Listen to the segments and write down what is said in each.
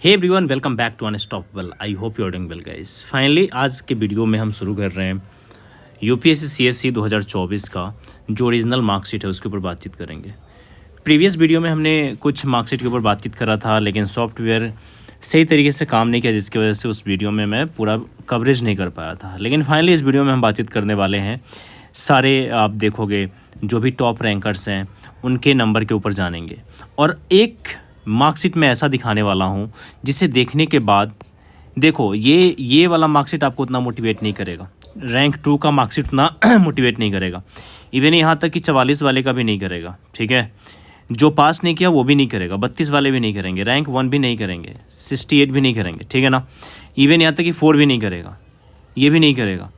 Hey everyone, welcome back to unstoppable. I hope you are doing well guys. Finally आज के video में हम शुरू कर रहे हैं यूपीएससी सीएससी 2024 का जो ओरिजिनल मार्कशीट है उसके ऊपर बातचीत करेंगे। प्रीवियस वीडियो में हमने कुछ मार्कशीट के ऊपर बातचीत करा था, लेकिन सॉफ्टवेयर सही तरीके से काम नहीं किया, जिसकी वजह से उस वीडियो में मैं पूरा कवरेज नहीं कर पाया था। लेकिन फाइनली इस वीडियो में हम बातचीत करने वाले हैं सारे, आप देखोगे जो भी टॉप रैंकर्स हैं उनके नंबर के ऊपर जानेंगे, और एक मार्कशीट में ऐसा दिखाने वाला हूँ जिसे देखने के बाद देखो ये वाला मार्कशीट आपको उतना मोटिवेट नहीं करेगा, रैंक 2 का मार्कशीट उतना मोटिवेट नहीं करेगा, इवन यहाँ तक कि 44 वाले का भी नहीं करेगा। ठीक है, जो पास नहीं किया वो भी नहीं करेगा, 32 वाले भी नहीं करेंगे, रैंक 1 भी नहीं करेंगे, 68 भी नहीं करेंगे। ठीक है ना, इवन यहाँ तक कि 4 भी नहीं करेगा, ये भी नहीं करेगा।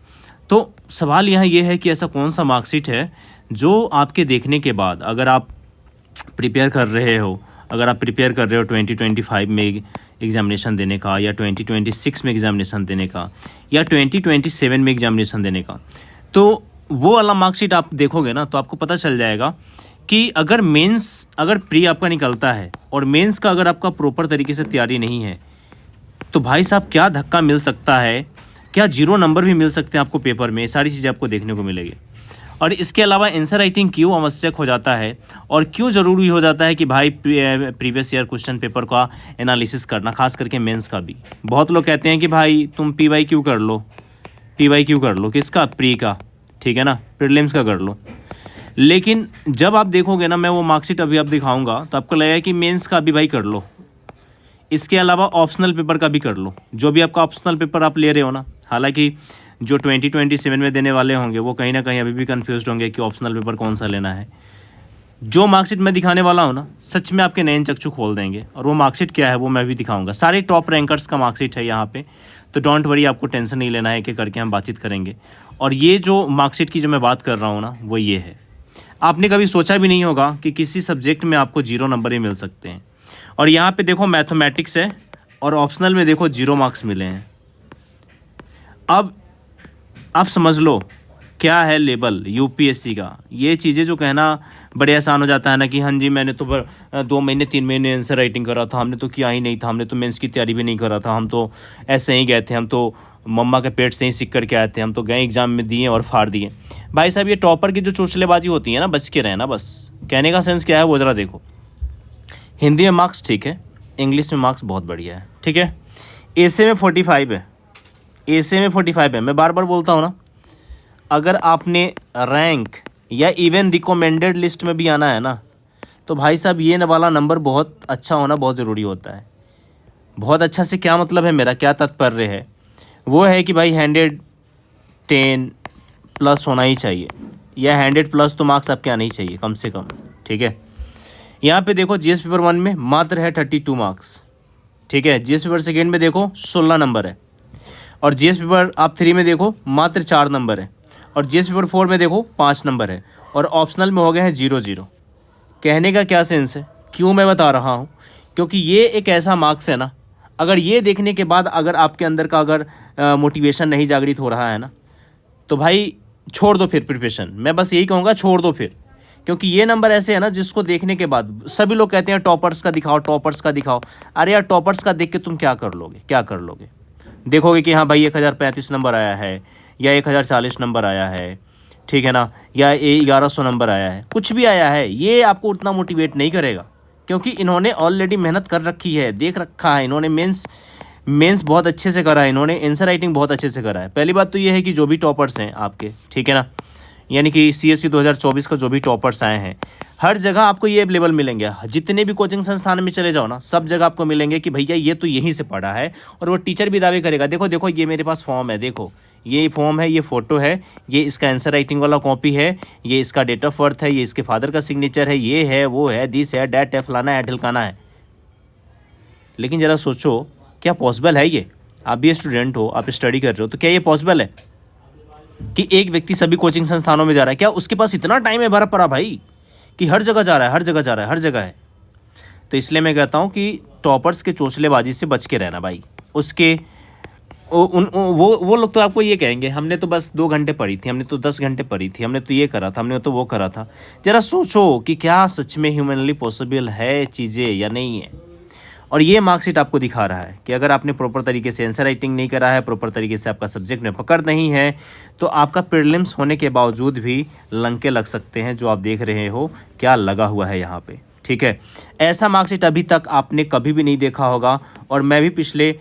तो सवाल यहाँ ये है कि ऐसा कौन सा मार्कशीट है जो आपके देखने के बाद, अगर आप प्रिपेयर कर रहे हो, अगर आप प्रिपेयर कर रहे हो 2025 में एग्ज़ामिनेशन देने का, या 2026 में एग्ज़ामिनेशन देने का, या 2027 में एग्ज़ामिनेशन देने का, तो वो वाला मार्कशीट आप देखोगे ना तो आपको पता चल जाएगा कि अगर मेंस, अगर प्री आपका निकलता है और मेंस का अगर आपका प्रॉपर तरीके से तैयारी नहीं है तो भाई साहब क्या धक्का मिल सकता है, क्या 0 नंबर भी मिल सकते हैं आपको पेपर में। सारी चीज़ें आपको देखने को मिलेगी। और इसके अलावा आंसर राइटिंग क्यों आवश्यक हो जाता है और क्यों ज़रूरी हो जाता है कि भाई प्रीवियस ईयर क्वेश्चन पेपर का एनालिसिस करना, खास करके मेंस का भी। बहुत लोग कहते हैं कि भाई तुम PYQ कर लो, PYQ कर लो, किसका? प्री का। ठीक है ना, प्रीलिम्स का कर लो। लेकिन जब आप देखोगे ना, मैं वो मार्कशीट अभी आप दिखाऊंगा तो आपको लगेगा कि मेंस का भी भाई कर लो, इसके अलावा ऑप्शनल पेपर का भी कर लो। जो भी आपका ऑप्शनल पेपर आप ले रहे हो ना, हालांकि जो 2027 में देने वाले होंगे वो कहीं ना कहीं अभी भी कंफ्यूज होंगे कि ऑप्शनल पेपर कौन सा लेना है। जो मार्कशीट मैं दिखाने वाला हूँ ना, सच में आपके नए चक्षु खोल देंगे। और वो मार्कशीट क्या है वो मैं भी दिखाऊंगा। सारे टॉप रैंकर्स का मार्कशीट है यहाँ पे, तो डोंट वरी, आपको टेंशन नहीं लेना है कि करके हम बातचीत करेंगे। और ये जो मार्कशीट की जो मैं बात कर रहा हूँ ना, वो ये है। आपने कभी सोचा भी नहीं होगा कि किसी सब्जेक्ट में आपको 0 नंबर ही मिल सकते हैं। और यहाँ पे देखो मैथमेटिक्स है और ऑप्शनल में देखो 0 मार्क्स मिले हैं। अब आप समझ लो क्या है लेवल यूपीएससी का। ये चीज़ें जो कहना बड़े आसान हो जाता है ना कि हाँ जी मैंने तो 2 महीने 3 महीने आंसर राइटिंग करा था, हमने तो किया ही नहीं था, हमने तो मेंस की तैयारी भी नहीं करा था, हम तो ऐसे ही गए थे, हम तो मम्मा के पेट से ही सीख करके आए थे, हम तो गए एग्जाम में दिए और फाड़ दिए। भाई साहब, ये टॉपर की जो चोचलेबाजी होती है ना, बच के रहना बस। कहने का सेंस क्या है वो ज़रा देखो। हिंदी में मार्क्स ठीक है, इंग्लिश में मार्क्स बहुत बढ़िया है। ठीक है, एसे में 45 है, एसे में 45 है। मैं बार बार बोलता हूँ ना, अगर आपने रैंक या इवन रिकमेंडेड लिस्ट में भी आना है ना, तो भाई साहब ये वाला नंबर बहुत अच्छा होना बहुत ज़रूरी होता है। बहुत अच्छा से क्या मतलब है, मेरा क्या तात्पर्य है वो है कि भाई 110 प्लस होना ही चाहिए, या 100 प्लस तो मार्क्स आपके आने ही चाहिए कम से कम। ठीक है, यहाँ पे देखो जीएस पेपर 1 में मात्र है 32 मार्क्स। ठीक है, जीएस पेपर 2 में देखो 16 नंबर है, और जीएस पेपर आप 3 में देखो मात्र 4 नंबर है, और जीएस पेपर 4 में देखो 5 नंबर है, और ऑप्शनल में हो गए हैं 0-0। कहने का क्या सेंस है, क्यों मैं बता रहा हूँ, क्योंकि ये एक ऐसा मार्क्स है ना, अगर ये देखने के बाद अगर आपके अंदर का अगर मोटिवेशन नहीं जागृत हो रहा है ना, तो भाई छोड़ दो फिर प्रिपरेशन। मैं बस यही कहूँगा, छोड़ दो फिर। क्योंकि ये नंबर ऐसे है ना जिसको देखने के बाद सभी लोग कहते हैं टॉपर्स का दिखाओ, टॉपर्स का दिखाओ। अरे यार, टॉपर्स का देख के तुम क्या कर लोगे, क्या कर लोगे? देखोगे कि हाँ भाई 1035 नंबर आया है, या 1040 नंबर आया है, ठीक है ना, या 1100 नंबर आया है, कुछ भी आया है, ये आपको उतना मोटिवेट नहीं करेगा। क्योंकि इन्होंने ऑलरेडी मेहनत कर रखी है, देख रखा है, इन्होंने मेंस बहुत अच्छे से करा है, इन्होंने आंसर राइटिंग बहुत अच्छे से करा है। पहली बात तो ये है कि जो भी टॉपर्स हैं आपके, ठीक है ना, यानी कि सीएससी 2024 का जो भी टॉपर्स आए हैं, हर जगह आपको ये अवेलेबल मिलेंगे। जितने भी कोचिंग संस्थान में चले जाओ ना, सब जगह आपको मिलेंगे कि भैया ये तो यहीं से पढ़ा है। और वो टीचर भी दावे करेगा, देखो देखो ये मेरे पास फॉर्म है, देखो ये फॉर्म है, ये फ़ोटो है, ये इसका आंसर राइटिंग वाला कॉपी है, ये इसका डेट ऑफ बर्थ है, ये इसके फादर का सिग्नेचर है, ये है, वो है, दिस है, डैट है, फलाना है, ढिलकाना है। लेकिन ज़रा सोचो, क्या पॉसिबल है ये? आप भी स्टूडेंट हो, आप स्टडी कर रहे हो, तो क्या ये पॉसिबल है कि एक व्यक्ति सभी कोचिंग संस्थानों में जा रहा है? क्या उसके पास इतना टाइम है भरा पड़ा भाई कि हर जगह जा रहा है, हर जगह जा रहा है, हर जगह है? तो इसलिए मैं कहता हूँ कि टॉपर्स के चोचलेबाजी से बच के रहना भाई। उसके वो लोग तो आपको ये कहेंगे हमने तो बस 2 घंटे पढ़ी थी, हमने तो 10 घंटे पढ़ी थी, हमने तो ये करा था, हमने तो वो करा था। ज़रा सोचो कि क्या सच में ह्यूमनली पॉसिबल है चीज़ें या नहीं है। और ये मार्कशीट आपको दिखा रहा है कि अगर आपने प्रॉपर तरीके से आंसर राइटिंग नहीं करा है, प्रॉपर तरीके से आपका सब्जेक्ट में पकड़ नहीं है, तो आपका प्रीलिम्स होने के बावजूद भी लंके लग सकते हैं, जो आप देख रहे हो क्या लगा हुआ है यहाँ पे। ठीक है, ऐसा मार्कशीट अभी तक आपने कभी भी नहीं देखा होगा, और मैं भी पिछले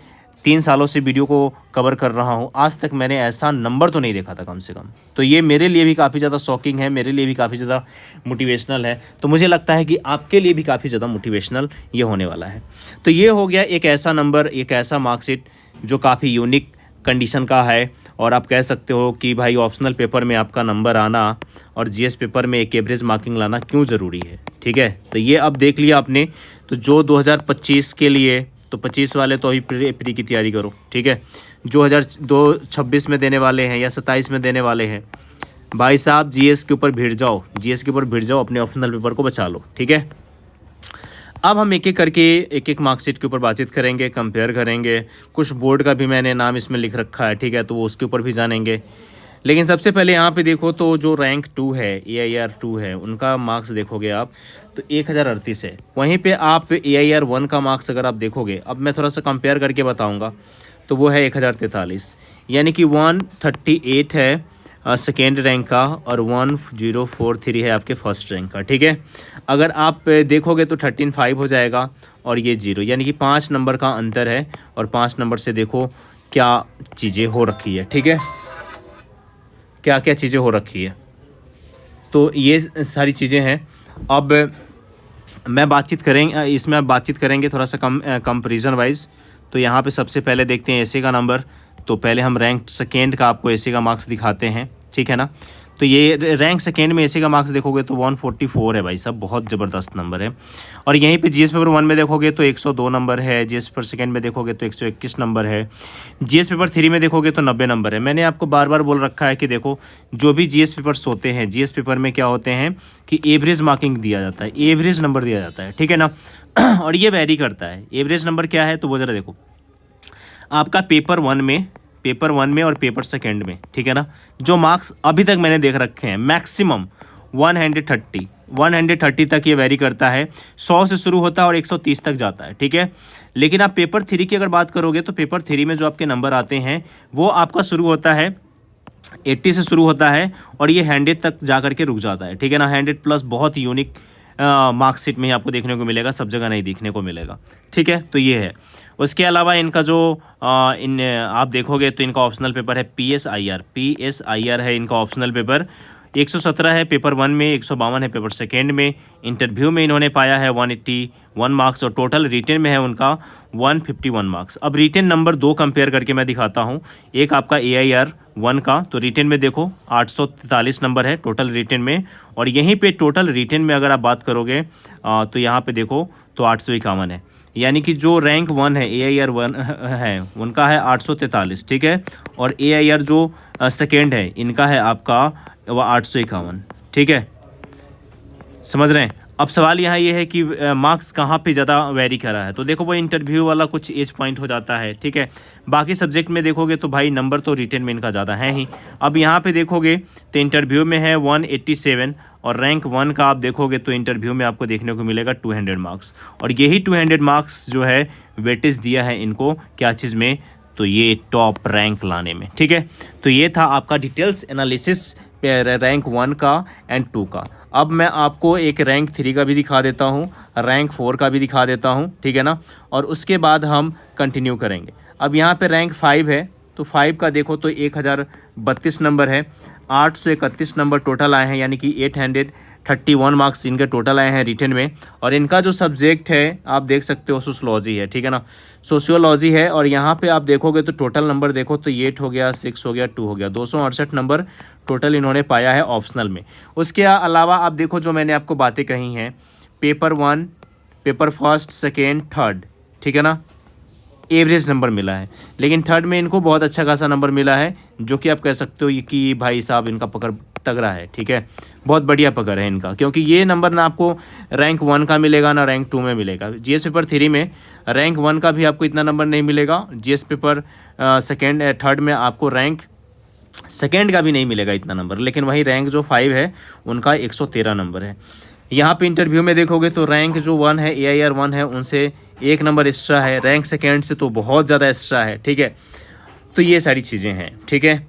3 सालों से वीडियो को कवर कर रहा हूँ, आज तक मैंने ऐसा नंबर तो नहीं देखा था कम से कम। तो ये मेरे लिए भी काफ़ी ज़्यादा शॉकिंग है, मेरे लिए भी काफ़ी ज़्यादा मोटिवेशनल है। तो मुझे लगता है कि आपके लिए भी काफ़ी ज़्यादा मोटिवेशनल ये होने वाला है। तो ये हो गया एक ऐसा नंबर, एक ऐसा मार्कशीट जो काफ़ी यूनिक कंडीशन का है, और आप कह सकते हो कि भाई ऑप्शनल पेपर में आपका नंबर आना और जीएस पेपर में एक एवरेज मार्किंग लाना क्यों ज़रूरी है। ठीक है, तो ये अब देख लिया आपने। तो जो 2025 के लिए, तो 25 वाले तो अभी प्री की तैयारी करो। ठीक है, जो 2026 में देने वाले हैं या 27 में देने वाले हैं, भाई साहब जीएस के ऊपर भिड़ जाओ, जीएस के ऊपर भिड़ जाओ, अपने ऑप्शनल पेपर को बचा लो। ठीक है, अब हम एक एक करके एक एक मार्कशीट के ऊपर बातचीत करेंगे, कंपेयर करेंगे। कुछ बोर्ड का भी मैंने नाम इसमें लिख रखा है, ठीक है, तो वो उसके ऊपर भी जानेंगे। लेकिन सबसे पहले यहाँ पे देखो तो जो रैंक 2 है, AIR 2 है, उनका मार्क्स देखोगे आप तो 1038 है। वहीं पे आप AIR 1 का मार्क्स अगर आप देखोगे, अब मैं थोड़ा सा कंपेयर करके बताऊँगा, तो वो है 1043, यानी कि 138 है सेकेंड रैंक का, और 1043 है आपके फर्स्ट रैंक का। ठीक है, अगर आप देखोगे तो 13.5 हो जाएगा, और ये 0, यानी कि 5 नंबर का अंतर है। और 5 नंबर से देखो क्या चीज़ें हो रखी है। ठीक है, क्या क्या चीज़ें हो रखी है, तो ये सारी चीज़ें हैं। अब मैं बातचीत करेंगे इसमें, अब बातचीत करेंगे थोड़ा सा कंपैरिजन वाइज। तो यहाँ पे सबसे पहले देखते हैं एसए का नंबर। तो पहले हम रैंक सेकेंड का आपको एसए का मार्क्स दिखाते हैं, ठीक है ना। तो ये रैंक सेकेंड में एसए का मार्क्स देखोगे तो 144 है भाई साहब, बहुत ज़बरदस्त नंबर है। और यहीं पे जीएस पेपर 1 में देखोगे तो 102 नंबर है, जीएस पेपर सेकेंड में देखोगे तो 121 नंबर है, जीएस पेपर 3 में देखोगे तो 90 नंबर है। मैंने आपको बार बार बोल रखा है कि देखो, जो भी जीएस पेपर्स होते हैं, जीएस पेपर में क्या होते हैं कि एवरेज मार्किंग दिया जाता है, एवरेज नंबर दिया जाता है, ठीक है ना। और ये वेरी करता है। एवरेज नंबर क्या है, तो वो ज़रा देखो, आपका पेपर 1 में और पेपर सेकेंड में, ठीक है ना, जो मार्क्स अभी तक मैंने देख रखे हैं मैक्सिमम 130 तक ये वेरी करता है। 100 से शुरू होता है और 130 तक जाता है, ठीक है। लेकिन आप पेपर 3 की अगर बात करोगे तो पेपर 3 में जो आपके नंबर आते हैं वो आपका शुरू होता है 80 से शुरू होता है, और ये 100 तक जा करके रुक जाता है, ठीक है ना। 100 प्लस बहुत यूनिक मार्कशीट में आपको देखने को मिलेगा, सब जगह नहीं देखने को मिलेगा, ठीक है। तो ये है। उसके अलावा इनका जो आप देखोगे तो इनका ऑप्शनल पेपर है PSIR है इनका ऑप्शनल पेपर। 117 है पेपर 1 में, 152 है पेपर सेकेंड में। इंटरव्यू में इन्होंने पाया है 181 मार्क्स, और टोटल रिटेन में है उनका 151 मार्क्स। अब रिटेन नंबर 2 कंपेयर करके मैं दिखाता हूँ। एक आपका AIR 1 का, तो रिटेन में देखो 843 नंबर है टोटल रिटेन में, और यहीं पे टोटल रिटेन में अगर आप बात करोगे तो यहाँ पे देखो तो 851 है, यानी कि जो रैंक 1 है, AIR 1 है, उनका है 843, ठीक है। और AIR जो सेकेंड है, इनका है आपका वो 851, ठीक है। समझ रहे हैं। अब सवाल यहाँ ये है कि मार्क्स कहाँ पे ज़्यादा वेरी करा है, तो देखो वो इंटरव्यू वाला कुछ एज पॉइंट हो जाता है, ठीक है। बाकी सब्जेक्ट में देखोगे तो भाई नंबर तो रिटेन में इनका ज़्यादा है ही। अब यहाँ पे देखोगे तो इंटरव्यू में है 187, और रैंक 1 का आप देखोगे तो इंटरव्यू में आपको देखने को मिलेगा 200 मार्क्स, और यही 200 मार्क्स जो है वेटेज दिया है इनको क्या चीज़ में, तो ये टॉप रैंक लाने में, ठीक है। तो ये था आपका डिटेल्स एनालिसिस रैंक 1 का एंड 2 का। अब मैं आपको एक रैंक 3 का भी दिखा देता हूँ, रैंक 4 का भी दिखा देता हूँ, ठीक है ना। और उसके बाद हम कंटिन्यू करेंगे। अब यहाँ पे रैंक 5 है, तो 5 का देखो तो 1032 नंबर है, 831 नंबर टोटल आए हैं, यानी कि 831 मार्क्स इनके टोटल आए हैं रिटन में। और इनका जो सब्जेक्ट है आप देख सकते हो सोशियोलॉजी है, ठीक है ना, सोशियोलॉजी है। और यहाँ पे आप देखोगे तो टोटल नंबर देखो तो 8 हो गया, 6 हो गया, 2 हो गया, 268 नंबर टोटल इन्होंने पाया है ऑप्शनल में। उसके अलावा आप देखो जो मैंने आपको बातें कही हैं, paper 1, paper first, second, third, ठीक है ना, एवरेज नंबर मिला है। लेकिन थर्ड में इनको बहुत अच्छा खासा नंबर मिला है, जो कि आप कह सकते हो कि भाई साहब इनका पकड़ तगड़ा है, ठीक है, बहुत बढ़िया पकड़ है इनका। क्योंकि ये नंबर ना आपको रैंक 1 का मिलेगा ना रैंक 2 में मिलेगा। जीएस पेपर 3 में रैंक 1 का भी आपको इतना नंबर नहीं मिलेगा, जीएस पेपर सेकेंड थर्ड में आपको रैंक सेकेंड का भी नहीं मिलेगा इतना नंबर। लेकिन वही रैंक जो 5 है उनका 113 नंबर है। यहाँ पे इंटरव्यू में देखोगे तो रैंक जो 1 है, AIR 1 है, उनसे 1 नंबर एक्स्ट्रा है, रैंक सेकेंड से तो बहुत ज़्यादा एक्स्ट्रा है, ठीक है। तो ये सारी चीज़ें हैं, ठीक है।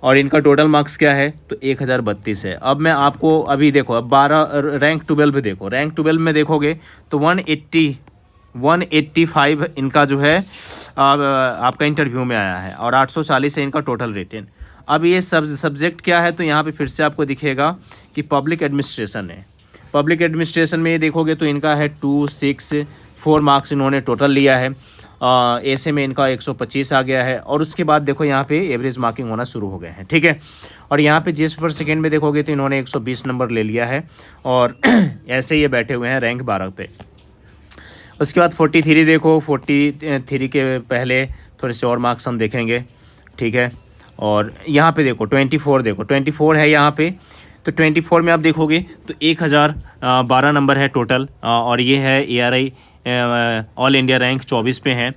और इनका टोटल मार्क्स क्या है, तो 1032 है। अब मैं आपको अभी देखो, अब 12 रैंक 12 देखो, रैंक 12 में देखोगे तो 185 इनका जो है आपका इंटरव्यू में आया है, और 840 है इनका टोटल रिटेन। अब ये सब्जेक्ट क्या है, तो यहाँ पे फिर से आपको दिखेगा कि पब्लिक एडमिनिस्ट्रेशन है। पब्लिक एडमिनिस्ट्रेशन में ये देखोगे तो इनका है 264 मार्क्स इन्होंने टोटल लिया है। ऐसे में इनका 125 आ गया है, और उसके बाद देखो यहाँ पे एवरेज मार्किंग होना शुरू हो गए हैं, ठीक है। और यहाँ पे जीएस पेपर सेकेंड में देखोगे तो इन्होंने 120 नंबर ले लिया है, और ऐसे ये बैठे हुए हैं रैंक 12 पे। उसके बाद 43 देखो, 43 के पहले थोड़े से और मार्क्स हम देखेंगे, ठीक है। और यहाँ पे देखो 24 देखो, 24 है यहाँ पे। तो 24 में आप देखोगे तो 1012 नंबर है टोटल, और ये है ARI ऑल इंडिया रैंक 24 पे है।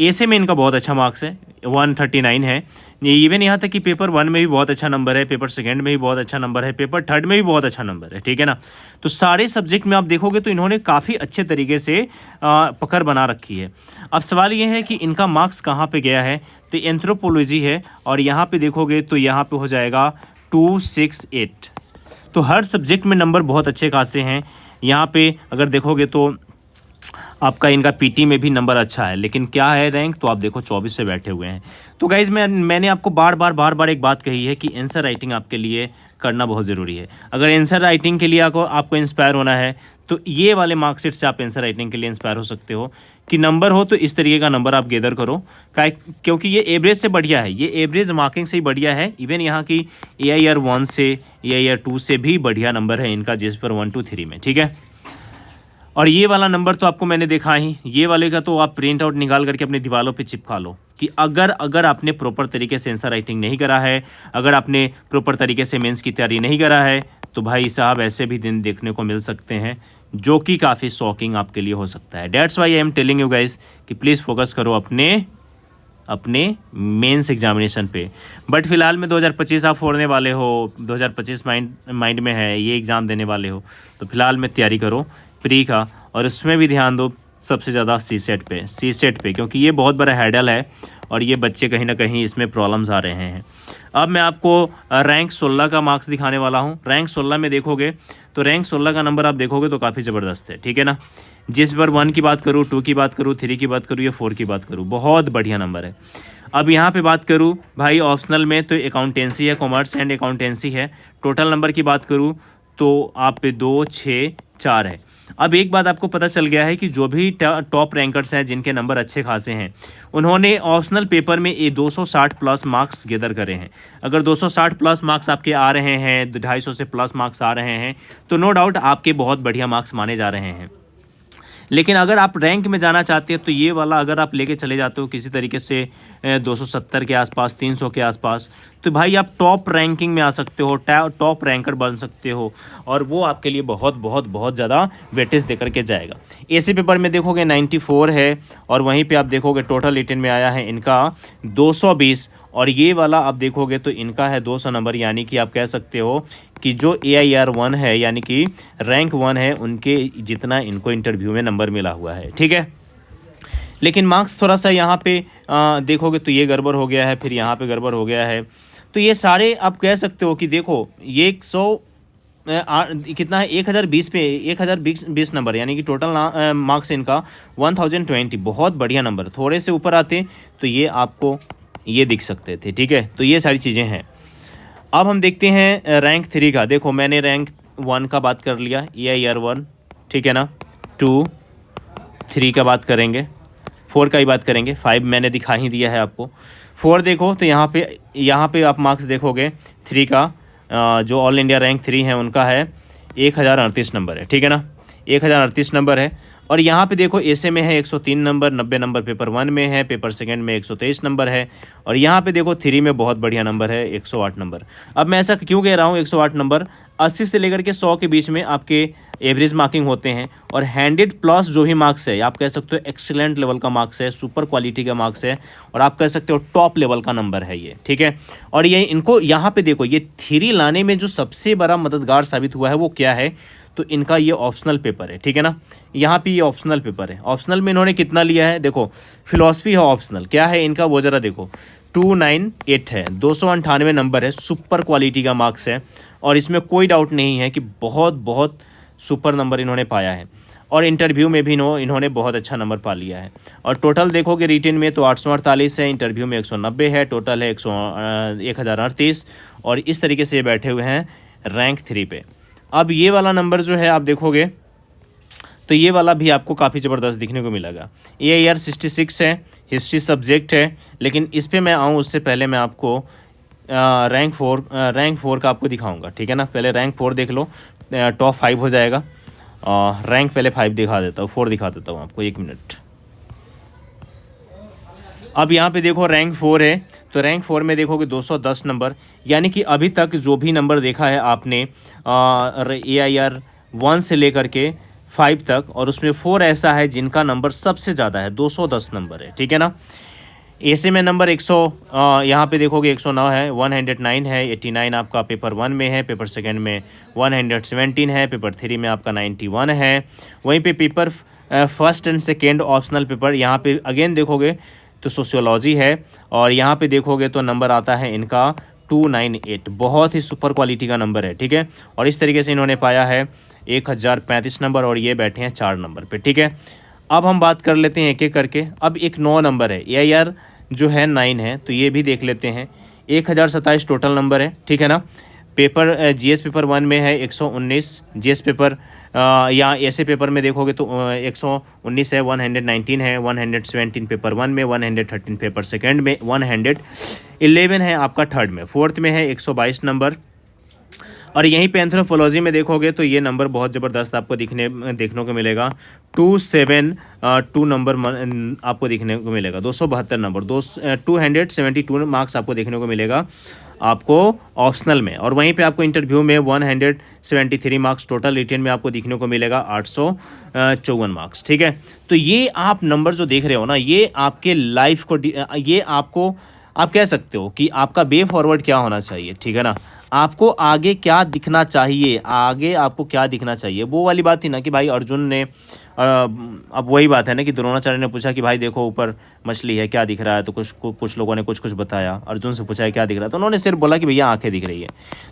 ऐसे में इनका बहुत अच्छा मार्क्स है, 139 है। इवन यहाँ तक कि पेपर 1 में भी बहुत अच्छा नंबर है, पेपर सेकंड में भी बहुत अच्छा नंबर है, पेपर थर्ड में भी बहुत अच्छा नंबर है, ठीक है ना। तो सारे सब्जेक्ट में आप देखोगे तो इन्होंने काफ़ी अच्छे तरीके से पकड़ बना रखी है। अब सवाल ये है कि इनका मार्क्स कहाँ पे गया है, तो एंथ्रोपोलॉजी है, और यहाँ पे देखोगे तो यहाँ पे हो जाएगा 268। तो हर सब्जेक्ट में नंबर बहुत अच्छे खासे हैं। यहाँ पे अगर देखोगे तो आपका इनका पीटी में भी नंबर अच्छा है, लेकिन क्या है रैंक, तो आप देखो 24 पे बैठे हुए हैं। तो गाइज़ मैंने आपको बार बार एक बात कही है कि आंसर राइटिंग आपके लिए करना बहुत ज़रूरी है। अगर आंसर राइटिंग के लिए आपको इंस्पायर होना है तो ये वाले मार्कशीट से आप आंसर राइटिंग के लिए इंस्पायर हो सकते हो कि नंबर हो तो इस तरीके का नंबर आप गेदर करो, क्योंकि ये एवरेज से बढ़िया है, ये एवरेज मार्किंग से ही बढ़िया है। इवन यहाँ की AIR 1 से AIR 2 से भी बढ़िया नंबर है इनका जीएस पेपर 1 2 3 में, ठीक है। और ये वाला नंबर तो आपको मैंने देखा ही, ये वाले का तो आप प्रिंट आउट निकाल करके अपने दीवारों पे चिपका लो कि अगर आपने प्रॉपर तरीके से आंसर राइटिंग नहीं करा है, अगर आपने प्रॉपर तरीके से मेंस की तैयारी नहीं करा है, तो भाई साहब ऐसे भी दिन देखने को मिल सकते हैं जो कि काफ़ी शॉकिंग आपके लिए हो सकता है। That's why I am telling you guys कि प्लीज़ फोकस करो अपने मेंस एग्जामिनेशन पे। बट फिलहाल में 2025 आप फोड़ने वाले हो, 2025 माइंड में है, ये एग्ज़ाम देने वाले हो, तो फिलहाल में तैयारी करो प्री का, और उसमें भी ध्यान दो सबसे ज़्यादा सी सेट पे, क्योंकि ये बहुत बड़ा हैडल है और ये बच्चे कहीं ना कहीं इसमें प्रॉब्लम्स आ रहे हैं। अब मैं आपको रैंक 16 का मार्क्स दिखाने वाला हूँ। रैंक 16 में देखोगे तो रैंक 16 का नंबर आप देखोगे तो काफ़ी ज़बरदस्त है, ठीक है ना। जिस पर 1 की बात करूँ, 2 की बात करूँ, 3 की बात करूँ या 4 की बात करूँ, बहुत बढ़िया नंबर है। अब यहाँ पे बात करूँ भाई ऑप्शनल में तो अकाउंटेंसी है, कॉमर्स एंड अकाउंटेंसी है। टोटल नंबर की बात करूँ तो आप पे 2 6 4 है। अब एक बात आपको पता चल गया है कि जो भी टॉप रैंकर्स हैं जिनके नंबर अच्छे खासे हैं, उन्होंने ऑप्शनल पेपर में ये 260 प्लस मार्क्स गेदर करे हैं। अगर 260 प्लस मार्क्स आपके आ रहे हैं, 250 से प्लस मार्क्स आ रहे हैं, तो नो डाउट आपके बहुत बढ़िया मार्क्स माने जा रहे हैं। लेकिन अगर आप रैंक में जाना चाहते हैं तो ये वाला अगर आप लेके चले जाते हो किसी तरीके से 270 के आसपास, 300 के आसपास, तो भाई आप टॉप रैंकिंग में आ सकते हो, टॉप रैंकर बन सकते हो, और वो आपके लिए बहुत बहुत बहुत ज़्यादा वेटेज दे करके जाएगा। ऐसे पेपर में देखोगे 94 है, और वहीं पे आप देखोगे टोटल रिटन में आया है इनका 220, और ये वाला आप देखोगे तो इनका है 200 नंबर। यानी कि आप कह सकते हो कि जो AIR 1 है यानी कि रैंक 1 है, उनके जितना इनको इंटरव्यू में नंबर मिला हुआ है, ठीक है। लेकिन मार्क्स थोड़ा सा यहाँ पे देखोगे तो ये गड़बड़ हो गया है, फिर यहाँ पे गड़बड़ हो गया है। तो ये सारे आप कह सकते हो कि देखो ये 100 कितना है, 1020 पे 1020 नंबर, यानी कि टोटल मार्क्स इनका 1020, बहुत बढ़िया नंबर। थोड़े से ऊपर आते तो ये आपको ये दिख सकते थे, ठीक है। तो ये सारी चीज़ें हैं। अब हम देखते हैं रैंक 3 का। देखो मैंने रैंक 1 का बात कर लिया, AIR 1, ठीक है ना। 2 3 का बात करेंगे, 4 का ही बात करेंगे, 5 मैंने दिखा ही दिया है आपको। 4 देखो तो यहाँ पे आप मार्क्स देखोगे 3 का, जो ऑल इंडिया रैंक 3 है उनका है 1038 नंबर है, ठीक है ना। 1038 नंबर है। और यहाँ पे देखो ऐसे में है 103 नंबर, 90 नंबर पेपर 1 में है, पेपर सेकंड में 123 नंबर है, और यहाँ पे देखो 3 में बहुत बढ़िया नंबर है 108 नंबर। अब मैं ऐसा क्यों कह रहा हूँ 108 नंबर, 80 से लेकर के 100 के बीच में आपके एवरेज मार्किंग होते हैं, और 100 प्लस जो भी मार्क्स है आप कह सकते हो एक्सीलेंट लेवल का मार्क्स है, सुपर क्वालिटी का मार्क्स है, और आप कह सकते हो टॉप लेवल का नंबर है ये, ठीक है। और ये इनको यहाँ पे देखो ये 3 लाने में जो सबसे बड़ा मददगार साबित हुआ है वो क्या है, तो इनका ये ऑप्शनल पेपर है, ठीक है ना। यहाँ पे ये ऑप्शनल पेपर है। ऑप्शनल में इन्होंने कितना लिया है, देखो फिलॉसफी है ऑप्शनल, क्या है इनका वो ज़रा देखो 298 है, 298 नंबर है, सुपर क्वालिटी का मार्क्स है और इसमें कोई डाउट नहीं है कि बहुत बहुत सुपर नंबर इन्होंने पाया है और इंटरव्यू में भी इन्होंने बहुत अच्छा नंबर पा लिया है। और टोटल देखोगे रिटन में तो 848 है, इंटरव्यू में 190 है, टोटल है 1038 और इस तरीके से ये बैठे हुए हैं रैंक 3 पे। अब ये वाला नंबर जो है आप देखोगे तो ये वाला भी आपको काफ़ी ज़बरदस्त दिखने को मिलेगा। ये यार 66 है, हिस्ट्री सब्जेक्ट है, लेकिन इस पे मैं आऊँ उससे पहले मैं आपको रैंक 4 का आपको दिखाऊंगा, ठीक है ना। पहले रैंक 4 देख लो, टॉप 5 हो जाएगा। रैंक पहले 5 दिखा देता हूँ, 4 दिखा देता हूँ आपको, 1 मिनट। अब यहाँ पे देखो रैंक 4 है, तो रैंक 4 में देखोगे 210 नंबर, यानी कि अभी तक जो भी नंबर देखा है आपने AIR 1 से लेकर के 5 तक, और उसमें 4 ऐसा है जिनका नंबर सबसे ज़्यादा है, 210 नंबर है, ठीक है ना। ऐसे में नंबर 100 यहाँ पे देखोगे 109 है, 109 है, 89 आपका पेपर 1 में है, पेपर सेकंड में 117 है, पेपर 3 में आपका 91 है। वहीं पे paper first and second optional paper यहाँ पे अगेन देखोगे तो सोशियोलॉजी है और यहाँ पे देखोगे तो नंबर आता है इनका 298, बहुत ही सुपर क्वालिटी का नंबर है, ठीक है। और इस तरीके से इन्होंने पाया है 1035 नंबर और ये बैठे हैं 4 नंबर पे, ठीक है। अब हम बात कर लेते हैं एक एक करके। अब एक 9 नंबर है, AIR जो है 9 है, तो ये भी देख लेते हैं। 1027 टोटल नंबर है, ठीक है ना। पेपर GS पेपर 1 में है 119, GS पेपर या ऐसे पेपर में देखोगे तो 119 है, 119 है, 117 पेपर 1 में, 113 पेपर सेकंड में, 111 है आपका थर्ड में, फोर्थ में है 122 नंबर। और यहीं पे एंथ्रोपोलॉजी में देखोगे तो ये नंबर बहुत ज़बरदस्त आपको देखने को मिलेगा, 272 नंबर आपको देखने को मिलेगा, 272 नंबर, 272 मार्क्स आपको देखने को मिलेगा आपको ऑप्शनल में। और वहीं पे आपको इंटरव्यू में 173 मार्क्स, टोटल रिटन में आपको देखने को मिलेगा 854 मार्क्स, ठीक है। तो ये आप नंबर जो देख रहे हो ना, ये आपके लाइफ को, ये आपको, आप कह सकते हो कि आपका वे फॉरवर्ड क्या होना चाहिए, ठीक है ना। आपको आगे क्या दिखना चाहिए, आगे आपको क्या दिखना चाहिए, वो वाली बात थी ना कि भाई अर्जुन ने अब वही बात है ना कि द्रोणाचार्य ने पूछा कि भाई देखो ऊपर मछली है, क्या दिख रहा है, तो कुछ लोगों ने कुछ बताया, अर्जुन से पूछा है क्या दिख रहा है, तो उन्होंने सिर्फ बोला कि भैया आंखें दिख रही है।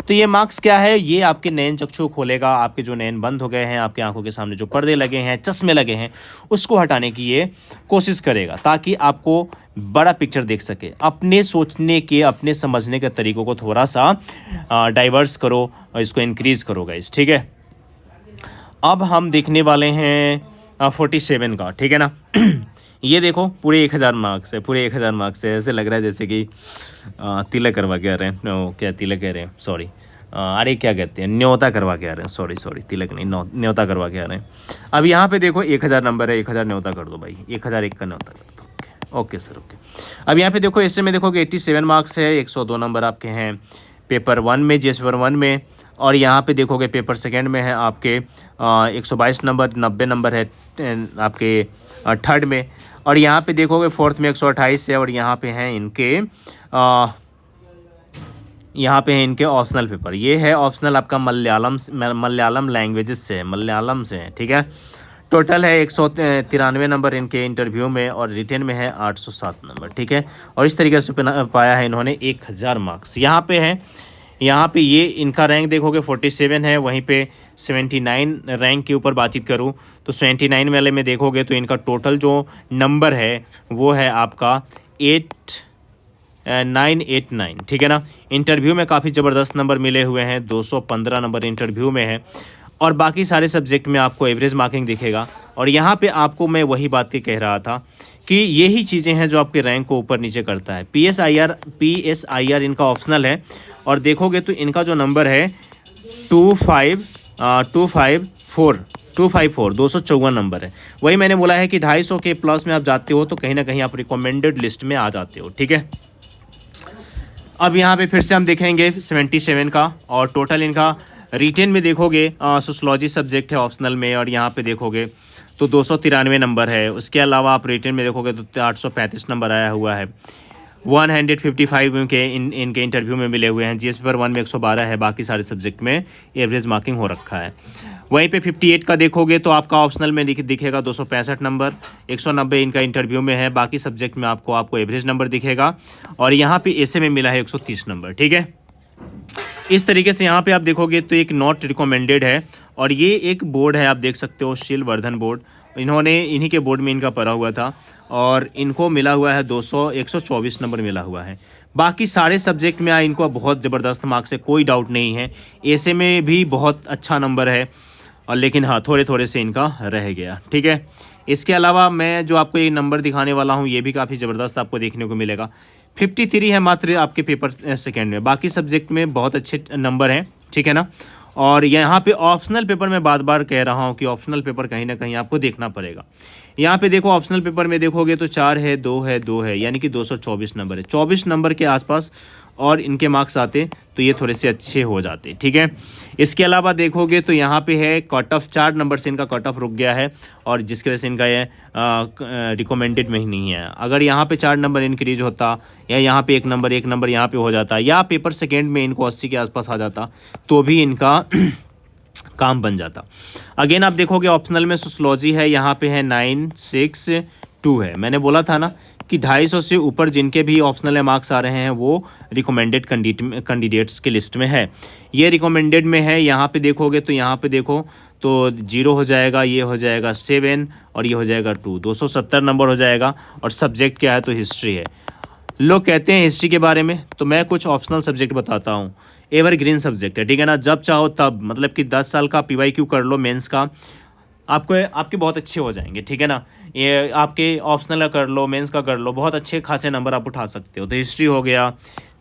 तो ये मार्क्स क्या है, ये आपके नयन चक्षु खोलेगा, आपके जो नयन बंद हो गए हैं, आपकी आंखों के सामने जो पर्दे लगे हैं, चश्मे लगे हैं, उसको हटाने की ये कोशिश करेगा, ताकि आपको बड़ा पिक्चर देख सके। अपने सोचने के, अपने समझने के तरीकों को थोड़ा सा डाइवर्स करो, इसको इंक्रीज करो गाइस, ठीक है। अब हम देखने वाले हैं 47 का, ठीक है ना। ये देखो पूरे 1000 मार्क्स है, पूरे 1000 मार्क्स है। ऐसे लग रहा है जैसे कि तिलक करवा के आ रहे हैं, क्या तिलक कह रहे हैं, सॉरी, अरे क्या कहते हैं, न्योता करवा के आ रहे हैं, सॉरी तिलक नहीं, न्योता करवा के आ रहे हैं। अब यहाँ पे देखो 1000 नंबर है, 1000 न्योता कर दो भाई, 1001 का न्योता कर दो। Okay sir, okay. अब यहाँ पे देखो ऐसे में देखो कि 87 मार्क्स है, 102 नंबर आपके हैं पेपर 1 में, GS पेपर 1 में। और यहाँ पे देखोगे पेपर सेकंड में है आपके 122 नंबर, 90 नंबर है आपके थर्ड में। और यहाँ पे देखोगे फोर्थ में 128 है। और यहाँ पे हैं इनके ऑप्शनल पेपर, ये है ऑप्शनल आपका मलयालम लैंग्वेजेस से है, मलयालम से है, ठीक है। टोटल है 193 नंबर इनके इंटरव्यू में और रिटेन में है 807 नंबर, ठीक है। और इस तरीके से पाया है इन्होंने 1000 मार्क्स। यहाँ पे है, यहाँ पे ये इनका रैंक देखोगे 47 है। वहीं पे 79 रैंक के ऊपर बातचीत करूँ तो 79 वाले में देखोगे तो इनका टोटल जो नंबर है वो है आपका 8989, ठीक है ना। इंटरव्यू में काफ़ी ज़बरदस्त नंबर मिले हुए हैं, 215 नंबर इंटरव्यू में है और बाकी सारे सब्जेक्ट में आपको एवरेज मार्किंग दिखेगा। और यहाँ पे आपको मैं वही बात कह रहा था कि यही चीज़ें हैं जो आपके रैंक को ऊपर नीचे करता है। PSIR इनका ऑप्शनल है और देखोगे तो इनका जो नंबर है 254 254 नंबर है। वही मैंने बोला है कि 250 के प्लस में आप जाते हो तो कहीं ना कहीं आप रिकमेंडेड लिस्ट में आ जाते हो, ठीक है। अब यहाँ पे फिर से हम देखेंगे 77 का और टोटल इनका रिटेन में देखोगे सोशलॉजी सब्जेक्ट है ऑप्शनल में और यहाँ पे देखोगे तो 293 नंबर है। उसके अलावा आप रिटेन में देखोगे तो 835 नंबर आया हुआ है। 155 के इनके इंटरव्यू में मिले हुए हैं। GS पेपर 1 में 112 है, बाकी सारे सब्जेक्ट में एवरेज मार्किंग हो रखा है। वहीं पे 58 का देखोगे तो आपका ऑप्शनल में दिखेगा 265 नंबर, 190 इनका इंटरव्यू में है, बाकी सब्जेक्ट में आपको एवरेज नंबर दिखेगा, और यहाँ पे ऐसे में मिला है 130 नंबर। ठीक है, इस तरीके से यहाँ पे आप देखोगे तो एक नॉट रिकमेंडेड है, और ये एक बोर्ड है, आप देख सकते हो शील वर्धन बोर्ड, इन्हीं के बोर्ड में इनका पढ़ा हुआ था, और इनको मिला हुआ है 124 नंबर मिला हुआ है। बाकी सारे सब्जेक्ट में इनको बहुत ज़बरदस्त मार्क्स है, कोई डाउट नहीं है। ऐसे में भी बहुत अच्छा नंबर है, और लेकिन हाँ थोड़े थोड़े से इनका रह गया। ठीक है, इसके अलावा मैं जो आपको ये नंबर दिखाने वाला हूँ ये भी काफ़ी ज़बरदस्त आपको देखने को मिलेगा। 53 है मात्र आपके पेपर सेकेंड में, बाकी सब्जेक्ट में बहुत अच्छे नंबर हैं। ठीक है ना, और यहाँ पे ऑप्शनल पेपर में बार बार कह रहा हूँ कि ऑप्शनल पेपर कहीं ना कहीं आपको देखना पड़ेगा। यहाँ पे देखो ऑप्शनल पेपर में देखोगे तो 4 है, 2 है, 2 है, यानी कि 224 नंबर है। 24 नंबर के आसपास और इनके मार्क्स आते तो ये थोड़े से अच्छे हो जाते। ठीक है, इसके अलावा देखोगे तो यहाँ पे है कट ऑफ, 4 नंबर से इनका कट ऑफ रुक गया है, और जिसकी वजह से इनका ये रिकमेंडेड में ही नहीं है। अगर यहाँ पे 4 नंबर इंक्रीज होता, या यहाँ पे 1 नंबर यहाँ पे हो जाता, या पेपर सेकेंड में इनको 80 के आसपास आ जाता, तो भी इनका काम बन जाता। अगेन आप देखोगे ऑप्शनल में सोशियोलॉजी है, यहाँ पे है 962 है। मैंने बोला था ना कि 250 से ऊपर जिनके भी ऑप्शनल मार्क्स आ रहे हैं वो रिकमेंडेड कैंडिडेट्स के लिस्ट में है। ये रिकमेंडेड में है। यहाँ पे देखोगे तो यहाँ पे देखो तो 0 हो जाएगा, ये हो जाएगा 7, और ये हो जाएगा 2, 270 नंबर हो जाएगा। और सब्जेक्ट क्या है तो हिस्ट्री है। लोग कहते हैं हिस्ट्री के बारे में, तो मैं कुछ ऑप्शनल सब्जेक्ट बताता हूँ। एवरग्रीन सब्जेक्ट है, ठीक है ना, जब चाहो तब, मतलब कि 10 साल का PYQ कर लो मेंस का, आपके बहुत अच्छे हो जाएंगे। ठीक है ना, ये आपके ऑप्शनल का कर लो, मेंस का कर लो, बहुत अच्छे खासे नंबर आप उठा सकते हो। तो हिस्ट्री हो गया,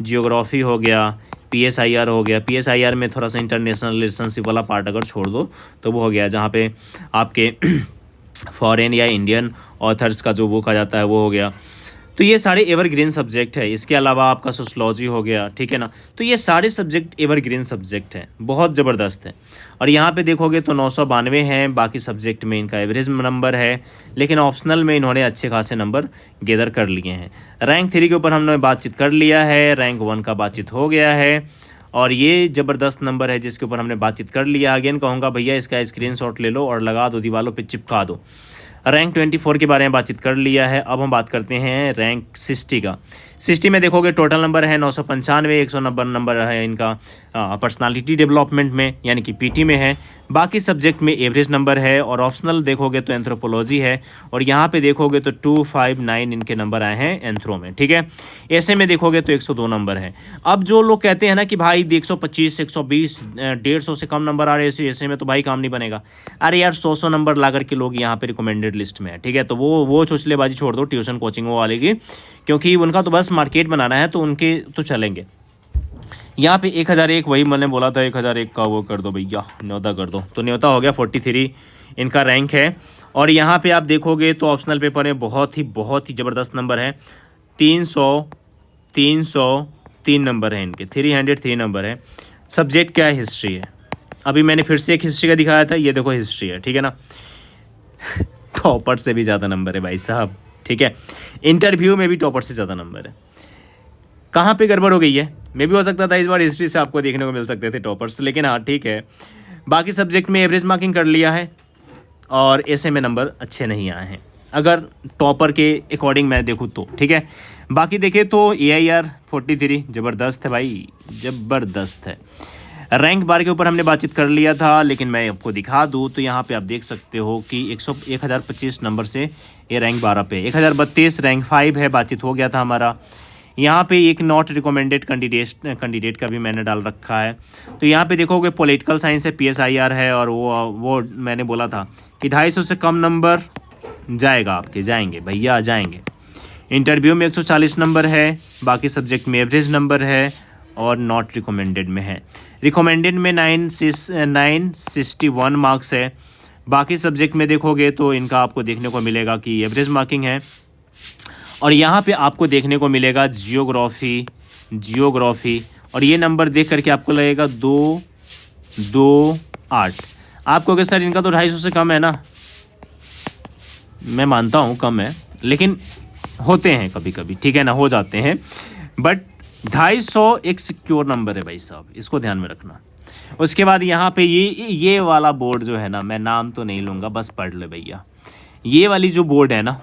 जियोग्राफी हो गया, PSIR हो गया। PSIR में थोड़ा सा इंटरनेशनल रिलेशनशिप वाला पार्ट अगर छोड़ दो तो वो हो गया, जहाँ पे आपके फॉरेन या इंडियन ऑथर्स का जो बुक आ जाता है वो हो गया। तो ये सारे एवरग्रीन सब्जेक्ट है। इसके अलावा आपका सोशलॉजी हो गया, ठीक है ना। तो ये सारे सब्जेक्ट एवरग्रीन सब्जेक्ट हैं, बहुत ज़बरदस्त है। और यहाँ पे देखोगे तो 992 हैं, बाकी सब्जेक्ट में इनका एवरेज नंबर है, लेकिन ऑप्शनल में इन्होंने अच्छे खासे नंबर गेदर कर लिए हैं। रैंक 3 के ऊपर हमने बातचीत कर लिया है, रैंक 1 का बातचीत हो गया है, और ये ज़बरदस्त नंबर है जिसके ऊपर हमने बातचीत कर लिया। अगेन कहूँगा भैया इसका स्क्रीनशॉट ले लो और लगा दो, दीवारों पे चिपका दो। रैंक 24 के बारे में बातचीत कर लिया है। अब हम बात करते हैं रैंक 60 का। 60 में देखोगे टोटल नंबर है 995, 190 नंबर है इनका पर्सनालिटी डेवलपमेंट में, यानी कि PT में है। बाकी सब्जेक्ट में एवरेज नंबर है, और ऑप्शनल देखोगे तो एंथ्रोपोलॉजी है, और यहाँ पे देखोगे तो 259 इनके नंबर आए हैं एंथ्रो में, ठीक है। ऐसे में देखोगे तो 102 नंबर है। अब जो लोग कहते हैं ना कि भाई 125, 120, 150 से कम नंबर आ रहे हैं ऐसे में तो भाई काम नहीं बनेगा। अरे यार 100 नंबर ला करके लोग यहाँ पे रिकमेंडेड लिस्ट में है, ठीक है। तो वो चुचलेबाजी छोड़ दो ट्यूशन कोचिंग वाले की, क्योंकि उनका तो बस मार्केट बनाना है, तो उनके तो चलेंगे। यहाँ पे 1001 वही मैंने बोला था, 1001 का वो कर दो भैया, न्योता कर दो, तो न्योता हो गया। 43 इनका रैंक है। और यहाँ पे आप देखोगे तो ऑप्शनल पेपर में बहुत ही ज़बरदस्त नंबर है। 303 नंबर है इनके, 303 नंबर है। सब्जेक्ट क्या है? हिस्ट्री है। अभी मैंने फिर से एक हिस्ट्री का दिखाया था, ये देखो हिस्ट्री है, ठीक है ना। टॉपर से भी ज़्यादा नंबर है भाई साहब, ठीक है। इंटरव्यू में भी टॉपर से ज़्यादा नंबर है। कहाँ पे गड़बड़ हो गई है? मे भी हो सकता था इस बार हिस्ट्री से आपको देखने को मिल सकते थे टॉपर्स, लेकिन हाँ ठीक है। बाकी सब्जेक्ट में एवरेज मार्किंग कर लिया है, और ऐसे में नंबर अच्छे नहीं आए हैं अगर टॉपर के अकॉर्डिंग मैं देखूँ तो, ठीक है। बाकी देखें तो AIR 43 ज़बरदस्त है भाई, ज़बरदस्त है। रैंक बार के ऊपर हमने बातचीत कर लिया था, लेकिन मैं आपको दिखा दूँ तो यहाँ पे आप देख सकते हो कि 1025 नंबर से ये रैंक 12 पे, 1032 रैंक 5 है, बातचीत हो गया था हमारा। यहाँ पे एक नॉट रिकमेंडेड कैंडिडेट का भी मैंने डाल रखा है। तो यहाँ पे देखोगे पॉलिटिकल साइंस है, PSIR है, और वो मैंने बोला था कि 250 से कम नंबर जाएगा, आपके जाएंगे भैया, जाएंगे। इंटरव्यू में 140 नंबर है, बाकी सब्जेक्ट में एवरेज नंबर है, और नॉट रिकमेंडेड में है। रिकमेंडेड में 961 मार्क्स है। बाकी सब्जेक्ट में देखोगे तो इनका आपको देखने को मिलेगा कि एवरेज मार्किंग है। और यहाँ पे आपको देखने को मिलेगा जियोग्राफी, और ये नंबर देख करके आपको लगेगा 228। आपको कि सर इनका तो 250 से कम है ना, मैं मानता हूँ कम है, लेकिन होते हैं कभी कभी, ठीक है ना, हो जाते हैं। बट 250 एक सिक्योर नंबर है भाई साहब, इसको ध्यान में रखना। उसके बाद यहाँ पे ये वाला बोर्ड जो है ना, मैं नाम तो नहीं लूँगा, बस पढ़ ले भैया। ये वाली जो बोर्ड है ना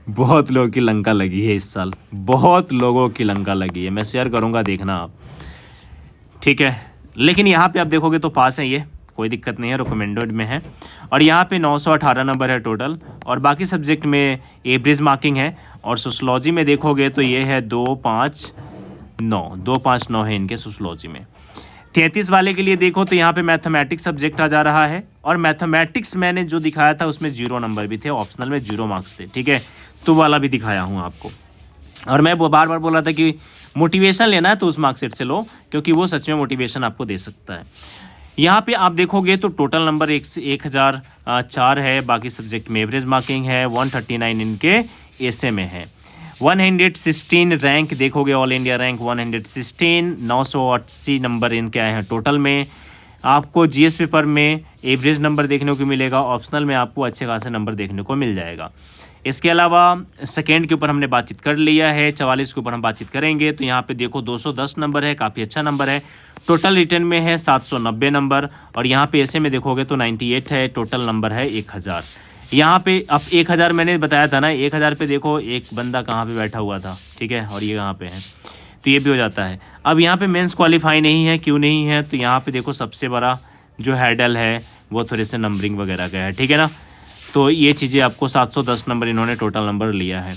बहुत लोगों की लंका लगी है इस साल, बहुत लोगों की लंका लगी है। मैं शेयर करूँगा, देखना आप, ठीक है। लेकिन यहाँ पे आप देखोगे तो पास है, ये कोई दिक्कत नहीं है, रिकमेंडेड में है। और यहाँ पे 918 नंबर है टोटल, और बाकी सब्जेक्ट में एवरेज मार्किंग है। और सोशलॉजी में देखोगे तो ये है 259 है इनके सोशलॉजी में। 33 वाले के लिए देखो तो यहाँ पे मैथमेटिक्स सब्जेक्ट आ जा रहा है, और मैथमेटिक्स मैंने जो दिखाया था उसमें 0 नंबर भी थे, ऑप्शनल में 0 मार्क्स थे, ठीक है। तो वाला भी दिखाया हूँ आपको। और मैं वो बार बार बोला था कि मोटिवेशन लेना है तो उस मार्कशीट से लो, क्योंकि वो सच में मोटिवेशन आपको दे सकता है। यहाँ पे आप देखोगे तो टोटल नंबर 1004 है, बाकी सब्जेक्ट में एवरेज मार्किंग है, 139 इनके एसे में है। 116 रैंक देखोगे, ऑल इंडिया रैंक 116, 980 नंबर इनके आए हैं टोटल में। आपको जीएस पेपर में एवरेज नंबर देखने को मिलेगा, ऑप्शनल में आपको अच्छे खासे नंबर देखने को मिल जाएगा। इसके अलावा सेकेंड के ऊपर हमने बातचीत कर लिया है, 44 के ऊपर हम बातचीत करेंगे। तो यहाँ पे देखो 210 नंबर है, काफ़ी अच्छा नंबर है। टोटल रिटर्न में है 790 नंबर, और यहाँ पे ऐसे में देखोगे तो 98 है, टोटल नंबर है 1000। यहाँ पे अब 1000 मैंने बताया था ना, 1000 पे देखो एक बंदा कहाँ पे बैठा हुआ था, ठीक है, और ये कहाँ पे है, तो ये भी हो जाता है। अब यहाँ पे मेंस क्वालिफाई नहीं है, क्यों नहीं है, तो यहाँ पे देखो सबसे बड़ा जो हैडल है वो थोड़े से नंबरिंग वगैरह का है, ठीक है ना। तो ये चीज़ें आपको 710 नंबर इन्होंने टोटल नंबर लिया है।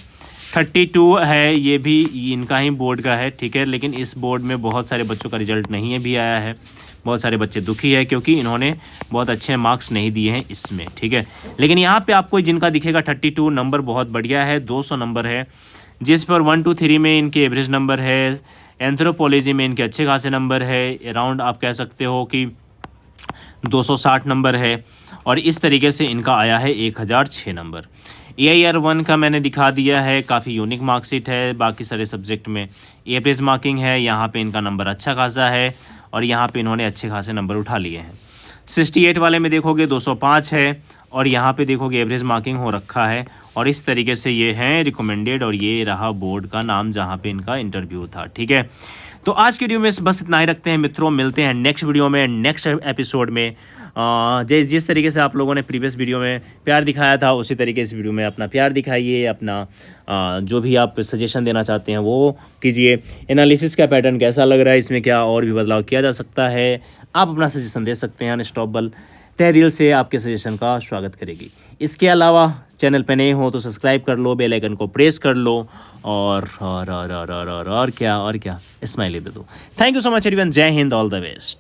32 है, ये भी इनका ही बोर्ड का है, ठीक है। लेकिन इस बोर्ड में बहुत सारे बच्चों का रिजल्ट नहीं है भी आया है, बहुत सारे बच्चे दुखी है क्योंकि इन्होंने बहुत अच्छे मार्क्स नहीं दिए हैं इसमें, ठीक है। लेकिन यहाँ पे आपको जिनका दिखेगा 32 नंबर बहुत बढ़िया है, 200 नंबर है, जिस पर 1 2 3 में इनके एवरेज नंबर है, एंथ्रोपोलॉजी में इनके अच्छे खासे नंबर है, अराउंड आप कह सकते हो कि 260 नंबर है, और इस तरीके से इनका आया है 1006 नंबर। AIR1 का मैंने दिखा दिया है, काफ़ी यूनिक मार्कशीट है, बाकी सारे सब्जेक्ट में एवरेज मार्किंग है, यहाँ पे इनका नंबर अच्छा खासा है, और यहाँ पे इन्होंने अच्छे खासे नंबर उठा लिए हैं। 68 वाले में देखोगे 205 है, और यहाँ पे देखोगे एवरेज मार्किंग हो रखा है, और इस तरीके से ये हैं रिकमेंडेड, और ये रहा बोर्ड का नाम जहाँ पे इनका इंटरव्यू था, ठीक है। तो आज की वीडियो में बस इतना ही रखते हैं मित्रों, मिलते हैं नेक्स्ट वीडियो में, नेक्स्ट एपिसोड में। जिस तरीके से आप लोगों ने प्रीवियस वीडियो में प्यार दिखाया था, उसी तरीके से वीडियो में अपना प्यार दिखाइए, अपना जो भी आप सजेशन देना चाहते हैं वो कीजिए। एनालिसिस का पैटर्न कैसा लग रहा है, इसमें क्या और भी बदलाव किया जा सकता है, आप अपना सजेशन दे सकते हैं। अनस्टॉपेबल तहे दिल से आपके सजेशन का स्वागत करेगी। इसके अलावा चैनल पे नए हो तो सब्सक्राइब कर लो, बेल आइकन को प्रेस कर लो, और क्या स्माइली दे दो। Thank you so much everyone, जय हिंद, ऑल द बेस्ट।